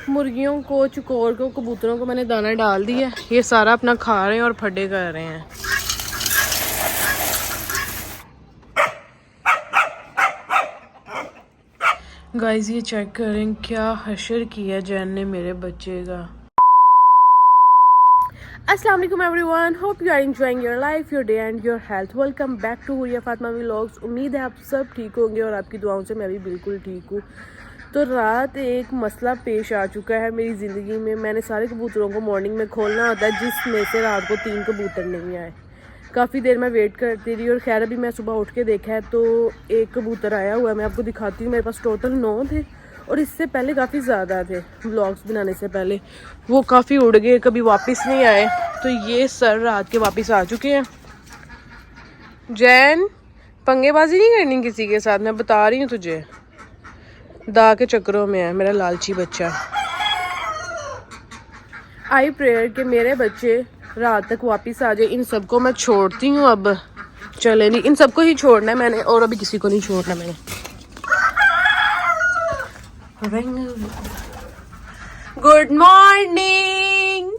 मुर्गियों को, चुकोर को, कबूतरों को मैंने दाना डाल दिया। ये सारा अपना खा रहे हैं और फड्डे कर रहे हैं। गाइस ये चेक करें क्या हशर किया जैन ने मेरे बच्चे का। अस्सलाम वालेकुम everyone, hope you are enjoying your life, your day and your health. Welcome back to Huriya Fatima vlogs. उम्मीद है आप सब ठीक होंगे और आपकी दुआओं से मैं भी बिल्कुल ठीक हूँ। तो रात एक मसला पेश आ चुका है मेरी ज़िंदगी में। मैंने सारे कबूतरों को मॉर्निंग में खोलना होता है, जिसमें से रात को 3 कबूतर नहीं आए। काफ़ी देर मैं वेट करती रही और खैर अभी मैं सुबह उठ के देखा है तो एक कबूतर आया हुआ है। मैं आपको दिखाती हूँ। मेरे पास टोटल 9 थे और इससे पहले काफ़ी ज़्यादा थे। व्लॉग्स बनाने से पहले वो काफ़ी उड़ गए, कभी वापस नहीं आए। तो ये सर रात के वापस आ चुके हैं। जैन पंगेबाजी नहीं करनी किसी के साथ, मैं बता रही हूँ तुझे। दा के चक्करों में है मेरा लालची बच्चा। आई प्रेयर के मेरे बच्चे रात तक वापस आ जाए। इन सबको मैं छोड़ती हूँ अब। चले नहीं, इन सबको ही छोड़ना है मैंने और अभी किसी को नहीं छोड़ना मैंने। Good morning,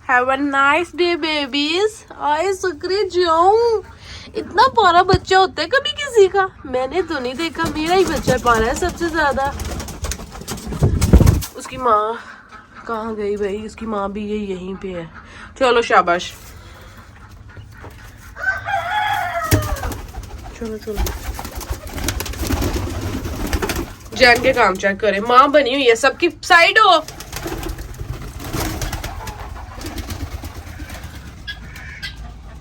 have a nice day babies. आए शुक्रिया जाऊं। इतना प्यारा बच्चा होता है कभी किसी का? मैंने तो नहीं देखा। मेरा ही बच्चा प्यारा है सबसे ज्यादा। उसकी माँ कहाँ गई भाई? उसकी माँ भी यहीं पे है। चलो शाबाश, चलो चलो। जैन के काम चेक करें। माँ बनी हुई है, सबकी साइड हो।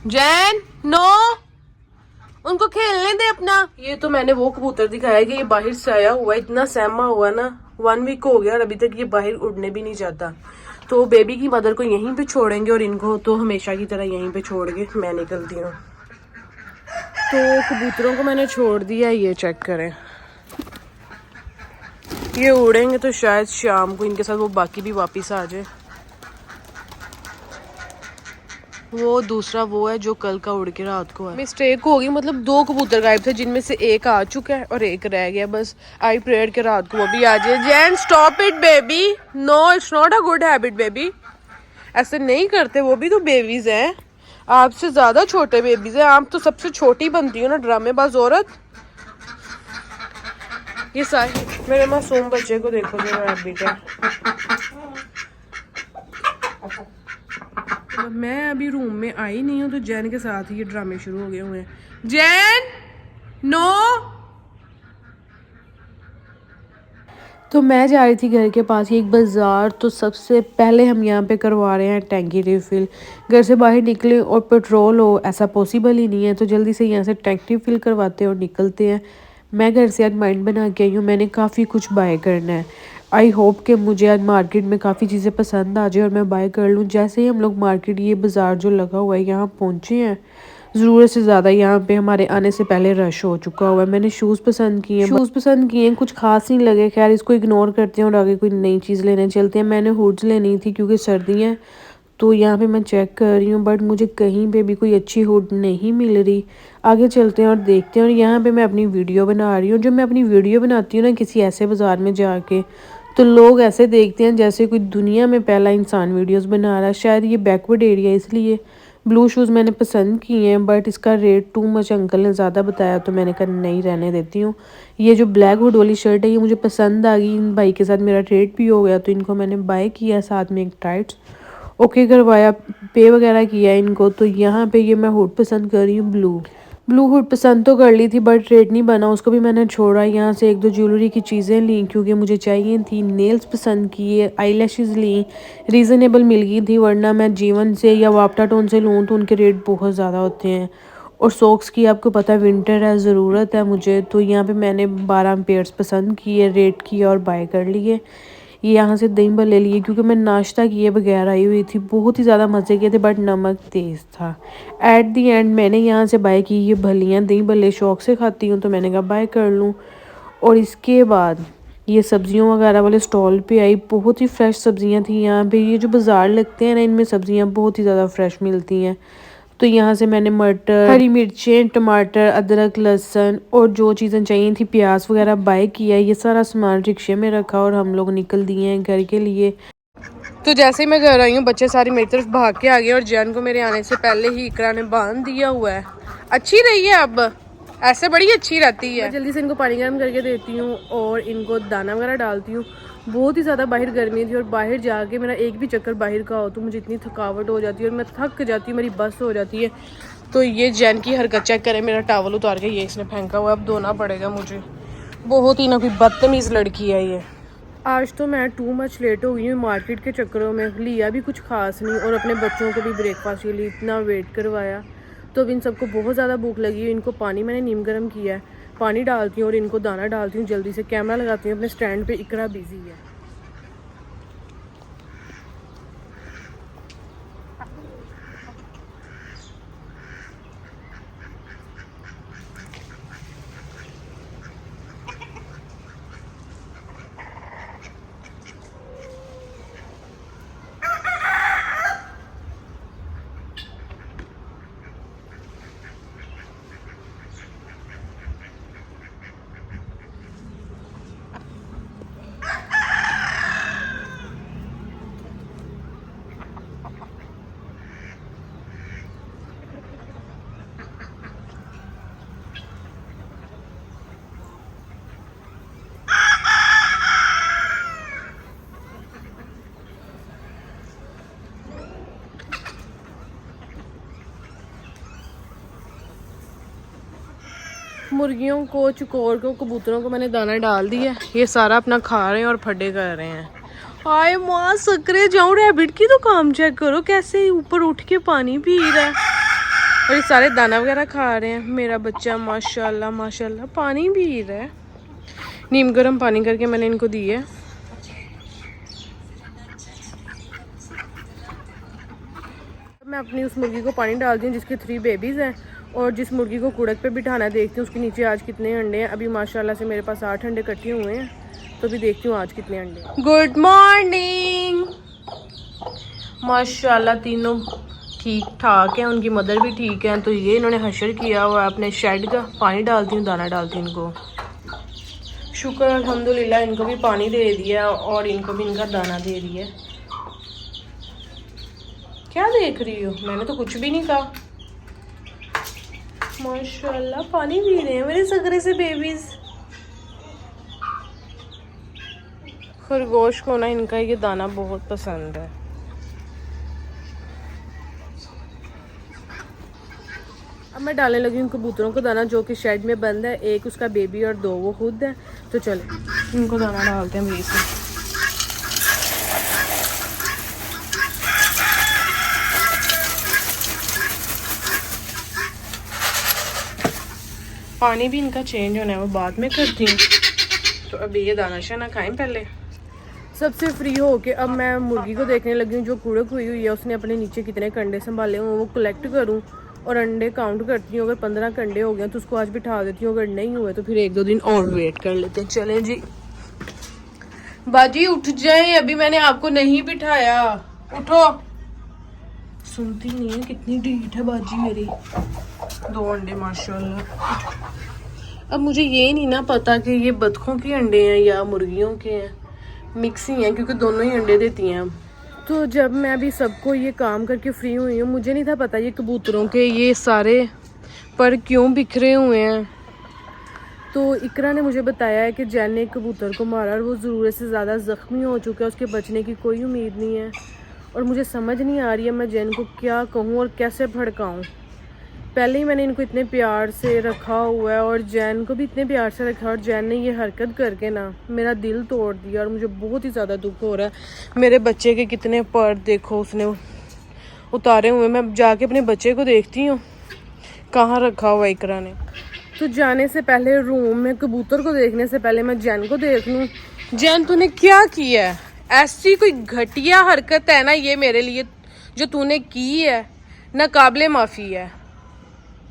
जैन नो, उनको खेलने दे अपना। ये तो मैंने वो कबूतर दिखाया कि ये बाहर से आया हुआ, इतना सहमा हुआ ना। 1 वीक हो गया और अभी तक ये बाहर उड़ने भी नहीं चाहता। तो बेबी की मदर को यहीं पे छोड़ेंगे और इनको तो हमेशा की तरह यहीं पे छोड़ के मैं निकलती हूँ। तो कबूतरों को मैंने छोड़ दिया। ये चेक करें, ये उड़ेंगे तो शायद शाम को इनके साथ वो बाकी भी वापस आ जाए। वो दूसरा वो है जो कल का उड़ के रात को है। मिस्टेक होगी, मतलब 2 कबूतर गायब थे जिनमें से एक आ चुका है और एक रह गया बस। आई प्रेयर के रात को वो भी आ जाए। Jain stop it baby, no it's not a good habit baby. ऐसे नहीं करते, वो भी तो बेबीज हैं। आपसे ज्यादा छोटे बेबीज हैं। आप तो सबसे छोटी बनती हो ना ड्रामेबाज औरत। ये सारे मेरे मासूम बच्चे को देखो जो रैबिट है। मैं अभी रूम में आई नहीं हूँ तो जैन के साथ ही ये ड्रामे शुरू हो गए हुए हैं। जैन नो। तो मैं जा रही थी घर के पास ही एक बाज़ार। तो सबसे पहले हम यहाँ पे करवा रहे हैं टैंकी रिफ़िल। घर से बाहर निकले और पेट्रोल हो ऐसा पॉसिबल ही नहीं है, तो जल्दी से यहाँ से टैंक रिफ़िल करवाते हैं और निकलते हैं। मैं घर से आज माइंड बना के आई हूँ, मैंने काफ़ी कुछ बाय करना है। आई होप कि मुझे आज मार्केट में काफ़ी चीज़ें पसंद आ जाए और मैं बाय कर लूँ। जैसे ही हम लोग मार्केट, ये बाज़ार जो लगा हुआ है, यहाँ पहुँचे हैं, ज़रूरत से ज़्यादा यहाँ पे हमारे आने से पहले रश हो चुका हुआ है। मैंने शूज़ पसंद किए हैं, कुछ खास नहीं लगे। खैर इसको इग्नोर करते हैं और आगे कोई नई चीज़ लेने चलते हैं। मैंने हुड्स लेनी थी क्योंकि सर्दी है। तो यहाँ पे मैं चेक कर रही हूँ बट मुझे कहीं पे भी कोई अच्छी हुड नहीं मिल रही। आगे चलते हैं और देखते हैं। और यहाँ पे मैं अपनी वीडियो बना रही हूँ। जब मैं अपनी वीडियो बनाती हूँ ना किसी ऐसे बाज़ार में जाके, तो लोग ऐसे देखते हैं जैसे कोई दुनिया में पहला इंसान वीडियोस बना रहा है। शायद ये बैकवर्ड एरिया इसलिए। ब्लू शूज़ मैंने पसंद किए हैं बट इसका रेट टू मच अंकल ने ज़्यादा बताया, तो मैंने कहा नहीं रहने देती हूँ। ये जो ब्लैक हुड वाली शर्ट है ये मुझे पसंद आ गई। इन भाई के साथ मेरा ट्रेड भी हो गया तो इनको मैंने बाय किया, साथ में एक टाइट्स ओके करवाया, पे वगैरह किया इनको। तो यहाँ पे ये मैं हुड पसंद कर रही हूँ। ब्लू हुड पसंद तो कर ली थी बट रेट नहीं बना, उसको भी मैंने छोड़ा। यहाँ से 1-2 ज्वेलरी की चीज़ें ली क्योंकि मुझे चाहिए थी। नेल्स पसंद किए, आई लैशेज़ ली, रीज़नेबल मिल गई थी। वरना मैं जीवन से या वापटा टोन से लूँ तो उनके रेट बहुत ज़्यादा होते हैं। और सॉक्स की आपको पता है विंटर है, ज़रूरत है मुझे। तो यहाँ पे मैंने 12 पेयर्स पसंद किए, रेट किए और बाय कर लिए। ये यहाँ से दही भल्ले लिए क्योंकि मैं नाश्ता किए बगैर आई हुई थी। बहुत ही ज़्यादा मज़े किए थे बट नमक तेज़ था। एट दी एंड मैंने यहाँ से बाय की ये भलियाँ। दही भल्ले शौक से खाती हूँ तो मैंने कहा बाय कर लूँ। और इसके बाद ये सब्जियों वगैरह वाले स्टॉल पे आई। बहुत ही फ्रेश सब्जियाँ थी यहाँ पे। ये जो बाज़ार लगते हैं ना, इनमें सब्जियाँ बहुत ही ज़्यादा फ्रेश मिलती हैं। तो यहाँ से मैंने मटर, हरी मिर्चें, टमाटर, अदरक, लहसुन और जो चीज़ें चाहिए थी, प्याज वगैरह बाय किया। ये सारा सामान रिक्शे में रखा और हम लोग निकल दिए हैं घर के लिए। तो जैसे ही मैं घर आई हूँ बच्चे सारी मेरी तरफ भाग के आ गए और जैन को मेरे आने से पहले ही इकरा ने बांध दिया हुआ है। अच्छी रही है, अब ऐसे बड़ी अच्छी रहती है। मैं जल्दी से इनको पानी गर्म करके देती हूँ और इनको दाना वगैरह डालती हूँ। बहुत ही ज़्यादा बाहर गर्मी थी और बाहर जाके मेरा एक भी चक्कर बाहर का हो तो मुझे इतनी थकावट हो जाती है और मैं थक जाती हूँ, मेरी बस हो जाती है। तो ये जैन की हरकत चेक करें, मेरा टॉवल उतार के ये इसने फेंका हुआ है, अब धोना पड़ेगा मुझे। बहुत ही ना कोई बदतमीज़ लड़की है ये। आज तो मैं टू मच लेट हो गई हूँ मार्केट के चक्करों में, लिया भी कुछ खास नहीं और अपने बच्चों को भी ब्रेकफास्ट के लिए इतना वेट करवाया। तो अब इन सबको बहुत ज़्यादा भूख लगी है। इनको पानी मैंने नीम गर्म किया है, पानी डालती हूँ और इनको दाना डालती हूँ। जल्दी से कैमरा लगाती हूँ अपने स्टैंड पे, इकरा बिजी है। मुर्गियों को, चुकोर को, कबूतरों को मैंने दाना डाल दिया। ये सारा अपना खा रहे हैं और फड्डे कर रहे हैं। हाय माँ सकरे जाऊँ, रैबिट की तो काम चेक करो कैसे ऊपर उठ के पानी पी रहा है और ये सारे दाना वगैरह खा रहे हैं। मेरा बच्चा माशाल्लाह माशाल्लाह पानी पी रहा है। नीम गर्म पानी करके मैंने इनको दी है। मैं अपनी उस मुर्गी को पानी डालती हूँ जिसके 3 बेबीज़ हैं और जिस मुर्गी को कुड़क पे बिठाना देखती हूँ उसके नीचे आज कितने अंडे हैं। अभी माशाल्लाह से मेरे पास 8 अंडे इकट्ठे हुए हैं, तो भी देखती हूँ आज कितने अंडे। Good morning. माशाल्लाह तीनों ठीक ठाक हैं, उनकी मदर भी ठीक है। तो ये इन्होंने हशर किया हुआ है अपने शेड का। पानी डालती हूँ, दाना डालती हूँ इनको। शुक्र अल्हम्दुलिल्लाह, इनको भी पानी दे दिया और इनको भी इनका दाना दे दिया। क्या देख रही हो, मैंने तो कुछ भी नहीं कहा। माशाल्लाह पानी पी रहे हैं मेरे सकरे से बेबीज। खरगोश को ना इनका ये दाना बहुत पसंद है। अब मैं डालने लगी हूँ कबूतरों को दाना, जो कि शेड में बंद है। एक उसका बेबी और 2 वो खुद है। तो चले इनको दाना डालते हैं। मेरे से पानी भी इनका चेंज होना है, वो बाद में करती हूँ। तो अभी ये दाना शाना खाएं पहले। सबसे फ्री हो के अब मैं मुर्गी को देखने लगी हूँ जो कुड़क हुई है। उसने अपने नीचे कितने कंडे संभाले हुए वो कलेक्ट करूँ और अंडे काउंट करती हूँ। अगर 15 कंडे हो गए तो उसको आज बिठा देती हूँ, अगर नहीं हुए तो फिर 1-2 दिन और वेट कर लेते हैं। चलें जी बाजी उठ जाए, अभी मैंने आपको नहीं बिठाया, उठो। सुनती नहीं है, कितनी ढीठ है बाजी मेरी। 2 अंडे माशाल्लाह। अब मुझे ये नहीं ना पता कि ये बतखों के अंडे हैं या मुर्गियों के हैं, मिक्स ही हैं क्योंकि दोनों ही अंडे देती हैं। अब तो जब मैं अभी सबको ये काम करके फ्री हुई हूँ, मुझे नहीं था पता ये कबूतरों के ये सारे पर क्यों बिखरे हुए हैं। तो इकरा ने मुझे बताया है कि जैन ने एक कबूतर को मारा और वो ज़रूरत से ज़्यादा ज़ख्मी हो चुका है, उसके बचने की कोई उम्मीद नहीं है। और मुझे समझ नहीं आ रही है मैं जैन को क्या कहूँ और कैसे भड़काऊँ। पहले ही मैंने इनको इतने प्यार से रखा हुआ है और जैन को भी इतने प्यार से रखा, और जैन ने ये हरकत करके ना मेरा दिल तोड़ दिया और मुझे बहुत ही ज़्यादा दुख हो रहा है। मेरे बच्चे के कितने पर देखो उसने उतारे हुए। मैं जाके अपने बच्चे को देखती हूँ कहाँ रखा हुआ इकरा ने। तो जाने से पहले रूम में कबूतर को देखने से पहले मैं जैन को देख लूँ। जैन तूने क्या किया है? ऐसी कोई घटिया हरकत है ना ये मेरे लिए जो तूने की है, ना काबिले माफ़ी है।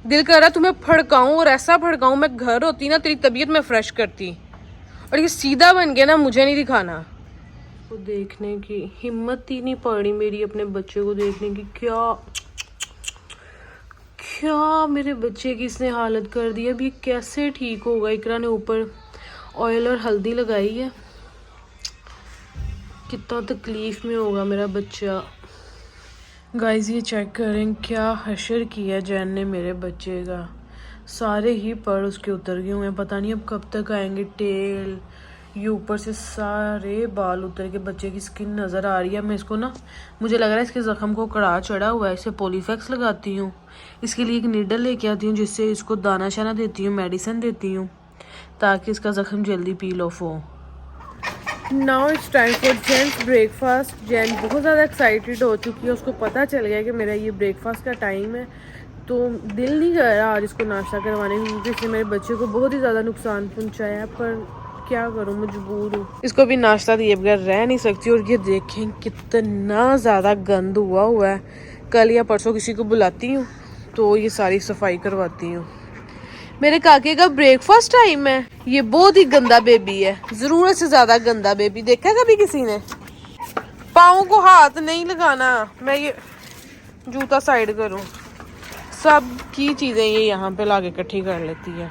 दिल कर रहा तुम्हें फड़काऊं और ऐसा फड़काऊं, मैं घर होती ना तेरी तबीयत में फ्रेश करती। और ये सीधा बन गया ना, मुझे नहीं दिखाना। वो देखने की हिम्मत ही नहीं पड़ी मेरी अपने बच्चे को देखने की। क्या क्या मेरे बच्चे की इसने हालत कर दी। अब ये कैसे ठीक होगा। इकरा ने ऊपर ऑयल और हल्दी लगाई है, कितना तकलीफ में होगा मेरा बच्चा। गाइस ये चेक करें क्या हशर किया जैन ने मेरे बच्चे का। सारे ही पर उसके उतर गए हुए हैं, पता नहीं अब कब तक आएंगे। टेल, ये ऊपर से सारे बाल उतर के बच्चे की स्किन नज़र आ रही है। मैं इसको ना, मुझे लग रहा है इसके ज़ख्म को कड़ा चढ़ा हुआ है, इसे पॉलीफेक्स लगाती हूँ। इसके लिए एक नीडल लेके आती हूँ जिससे इसको दाना शाना देती हूँ, मेडिसिन देती हूँ ताकि इसका ज़ख्म जल्दी पील ऑफ हो। Now it's time for Jains breakfast. Jain बहुत ज़्यादा एक्साइटेड हो चुकी है, उसको पता चल गया कि मेरा ये ब्रेकफास्ट का टाइम है, तो दिल नहीं कर रहा आज इसको नाश्ता करवाने में क्योंकि इसने मेरे बच्चे को बहुत ही ज़्यादा नुकसान पहुँचाया है। पर क्या करूँ, मजबूर हूँ। इसको भी नाश्ता दिए बगैर रह नहीं सकती। और ये देखें कितना ज़्यादा गंद हुआ है। कल या परसों किसी को बुलाती हूँ तो ये सारी सफाई करवाती हूँ। मेरे काके का ब्रेकफास्ट टाइम है। ये बहुत ही गंदा बेबी है, ज़रूरत से ज़्यादा गंदा बेबी। देखा कभी किसी ने? पाँव को हाथ नहीं लगाना। मैं ये जूता साइड करूँ, सब की चीज़ें ये यहाँ पे लाके इकट्ठी कर लेती है।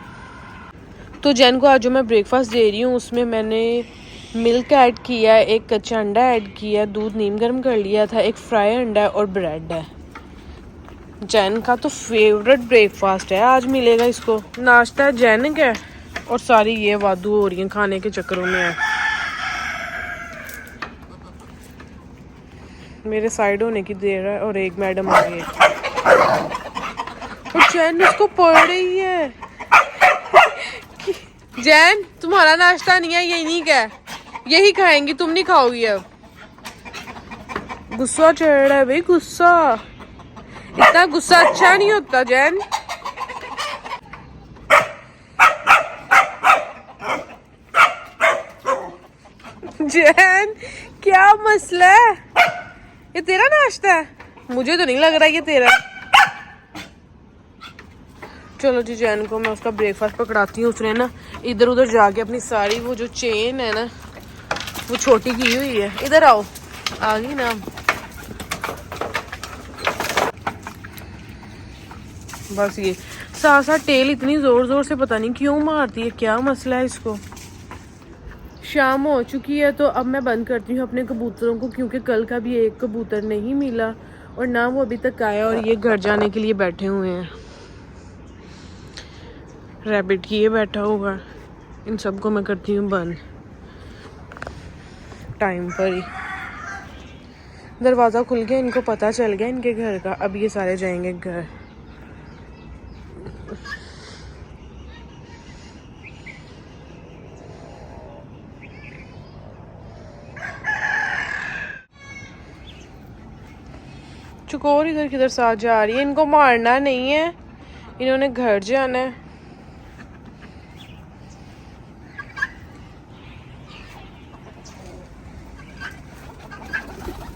तो जैन को आज जो मैं ब्रेकफास्ट दे रही हूँ उसमें मैंने मिल्क ऐड किया है, एक कच्चा अंडा ऐड किया, दूध नीम गर्म कर लिया था, एक फ्राई अंडा और ब्रेड है। जैन का तो फेवरेट ब्रेकफास्ट है, आज मिलेगा इसको। नाश्ता जैन का और सारी ये वादू हो रही हैं खाने के चक्करों में है। मेरे साइड होने की देर है और एक मैडम आ गई और जैन इसको पढ़ रही है। जैन तुम्हारा नाश्ता नहीं है, यही नहीं क्या, यही खाएंगी, तुम नहीं खाओगी अब। गुस्सा चढ़ रहा है भाई, गुस्सा। इतना गुस्सा अच्छा नहीं होता जैन। जैन क्या मसला है? ये तेरा नाश्ता है? मुझे तो नहीं लग रहा ये तेरा। चलो जी, जैन को मैं उसका ब्रेकफास्ट पकड़ाती हूँ। उसने ना इधर उधर जाके अपनी सारी वो जो चेन है ना वो छोटी की हुई है। इधर आओ, आ गई ना। बस ये साथ साथ टेल इतनी जोर जोर से पता नहीं क्यों मारती है, क्या मसला है इसको। शाम हो चुकी है तो अब मैं बंद करती हूँ अपने कबूतरों को क्योंकि कल का भी एक कबूतर नहीं मिला और ना वो अभी तक आया और ये घर जाने के लिए बैठे हुए हैं। रैबिट की ये बैठा हुआ, इन सबको मैं करती हूँ बंद टाइम पर ही। दरवाज़ा खुल गया, इनको पता चल गया इनके घर का। अब ये सारे जाएंगे घर। चुकोर इधर किधर साथ जा रही है, इनको मारना नहीं है, इन्होंने घर जाना है।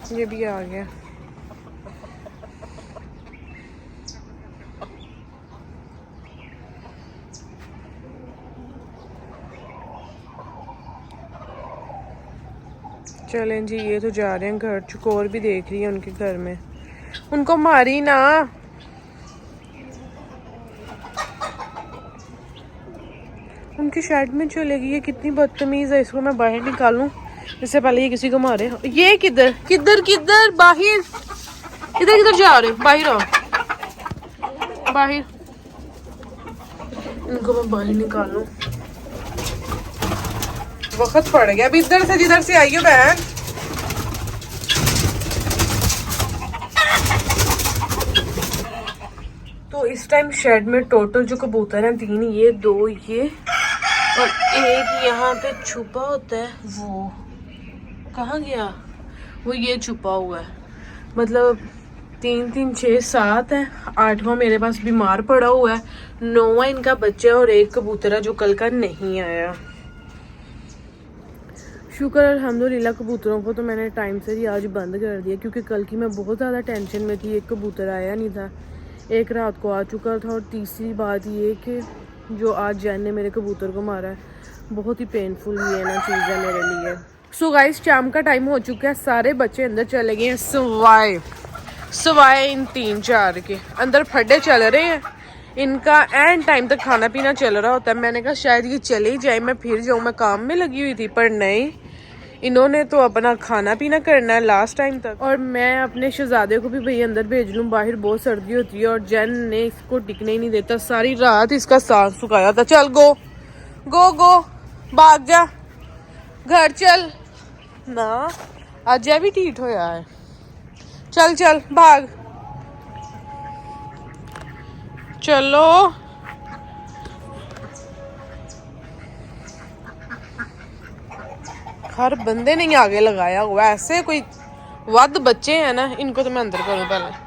ये भी आ गया। चलें जी, ये तो जा रहे हैं घर। चुकोर भी देख रही है उनके घर में, उनको मारी ना। उनकी शेड में चलेगी, ये कितनी बदतमीज है। इसको मैं बाहर निकालूं इससे पहले ये किसी को मारे। ये किधर किधर किधर बाहर, इधर किधर जा रहे हो? बाहर आओ, बाहर। इनको मैं बाहर निकालूं, वक्त पड़ गया। अब इधर से जिधर से आई हो बहन। तो इस टाइम शेड में टोटल जो कबूतर हैं 3, ये 2 ये और एक यहाँ पे छुपा होता है। वो कहाँ गया? वो ये छुपा हुआ है। मतलब 3 3 6 7 है, 8वां मेरे पास बीमार पड़ा हुआ है, 9वां इनका बच्चा और एक कबूतर है जो कल का नहीं आया। शुक्र अल्हम्दुलिल्लाह, कबूतरों को तो मैंने टाइम से ही आज बंद कर दिया क्योंकि कल की मैं बहुत ज़्यादा टेंशन में थी। एक कबूतर आया नहीं था, एक रात को आ चुका था और तीसरी बात ये कि जो आज जैन ने मेरे कबूतर को मारा है, बहुत ही पेनफुल ये ना चीज़ है मेरे लिए। सो गाइस, शाम का टाइम हो चुका है, सारे बच्चे अंदर चले गए हैं। सवाए सवाए इन 3-4 के अंदर फड्डे चल रहे हैं। इनका एंड टाइम तक खाना पीना चल रहा होता है। मैंने कहा शायद ये चले ही जाए, मैं फिर जाऊँ, मैं काम में लगी हुई थी, पर नहीं, इन्होंने तो अपना खाना पीना करना है लास्ट टाइम तक। और मैं अपने शहजादे को भी भाई अंदर भेज लूँ, बाहर बहुत सर्दी होती है और जैन ने इसको टिकने ही नहीं देता, सारी रात इसका सांस सुखाया था। चल गो गो गो, भाग जा, घर चल ना, आज भी ढीठ होया है। चल चल भाग, चलो। हर बंदे ने आगे लगाया हुआ, ऐसे कोई वध बच्चे हैं ना, इनको तो मैं अंदर करूं पहले।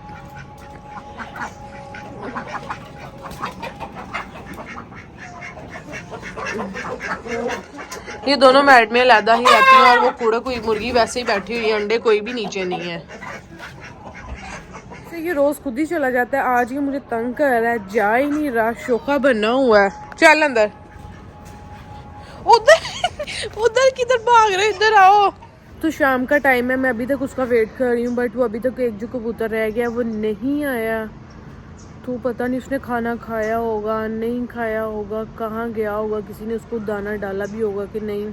ये दोनों मैट में अलहदा ही रहती हैं और वो कूड़ा कोई मुर्गी वैसे ही बैठी हुई है, अंडे कोई भी नीचे नहीं है। तो ये रोज खुद ही चला जाता है, आज ये मुझे तंग कर रहा है, जा ही नहीं रहा, शोखा बना हुआ है। चल अंदर, उधर उधर किधर भाग रहे, इधर आओ। तो शाम का टाइम है, मैं अभी तक उसका वेट कर रही हूँ, बट वो अभी तक एक जो कबूतर रह गया वो नहीं आया। तो पता नहीं उसने खाना खाया होगा, नहीं खाया होगा, कहाँ गया होगा, किसी ने उसको दाना डाला भी होगा कि नहीं,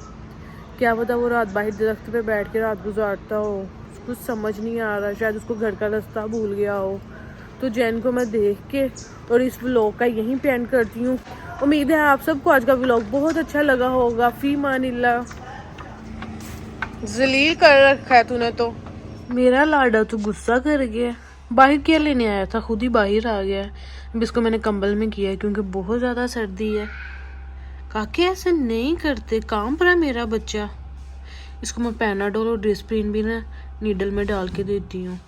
क्या पता वो रात बाहर दरख्त पे बैठ के रात गुजारता हो, कुछ समझ नहीं आ रहा, शायद उसको घर का रास्ता भूल गया हो। तो जैन को मैं देख के और इस व्लॉग का यहीं पे एंड करती हूँ। उम्मीद है आप सबको आज का व्लॉग बहुत अच्छा लगा होगा। फी मानिल्लाह, जलील कर रखा है तूने तो। मेरा लाडा तो गुस्सा कर गया, बाहर क्या लेने आया था, खुद ही बाहर आ गया। अब इसको मैंने कंबल में किया है क्योंकि बहुत ज़्यादा सर्दी है। काके ऐसे नहीं करते, काम पर है मेरा बच्चा। इसको मैं पैनाडोल और डिस्प्रिन भी ना नीडल में डाल के देती हूँ।